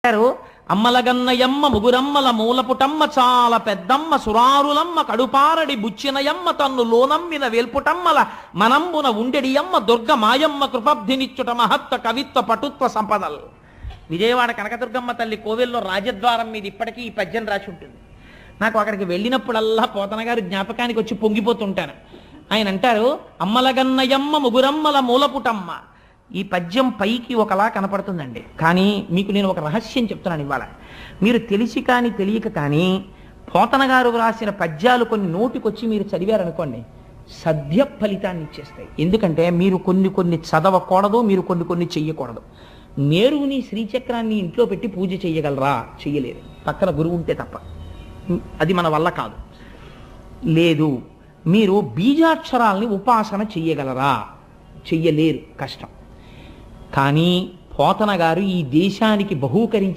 అంటారు, అమ్మలగన్నయమ్మ ముగురమ్మల మూలపుటమ్మ చాలా పెద్దమ్మ సురారులమ్మ కడుపారడి బుచ్చినయమ్మ తన్ను లోనమ్మిన వేల్పుటమ్మల మనంబున ఉండెడియమ్మ దుర్గ మాయమ్మ కృపబ్ధినిచ్చుట మహత్వ కవిత్వ పటుత్వ సంపదలు. విజయవాడ కనకదుర్గమ్మ తల్లి కోవెల్లో రాజద్వారం మీద ఇప్పటికీ ఈ పద్యం రాసి ఉంటుంది. నాకు అక్కడికి వెళ్ళినప్పుడల్లా పోతన గారు జ్ఞాపకానికి వచ్చి పొంగిపోతుంటాను. ఆయన అంటారు, అమ్మలగన్నయమ్మ ముగురమ్మల మూలపుటమ్మ. ఈ పద్యం పైకి ఒకలా కనపడుతుందండి, కానీ మీకు నేను ఒక రహస్యం చెప్తున్నాను ఇవాళ. మీరు తెలిసి కానీ తెలియక కానీ పోతన గారు రాసిన పద్యాలు కొన్ని నోటికొచ్చి మీరు చదివారనుకోండి, సద్య ఫలితాన్ని ఇచ్చేస్తాయి. ఎందుకంటే మీరు కొన్ని చదవకూడదు, మీరు కొన్ని చెయ్యకూడదు. నేరుని శ్రీచక్రాన్ని ఇంట్లో పెట్టి పూజ చెయ్యగలరా? చెయ్యలేరు, పక్కన గురువు ఉంటే తప్ప. అది మన వల్ల కాదు. లేదు, మీరు బీజాక్షరాల్ని ఉపాసన చెయ్యగలరా? చెయ్యలేరు, కష్టం. కానీ పోతన గారు ఈ దేశానికి బహూకరించి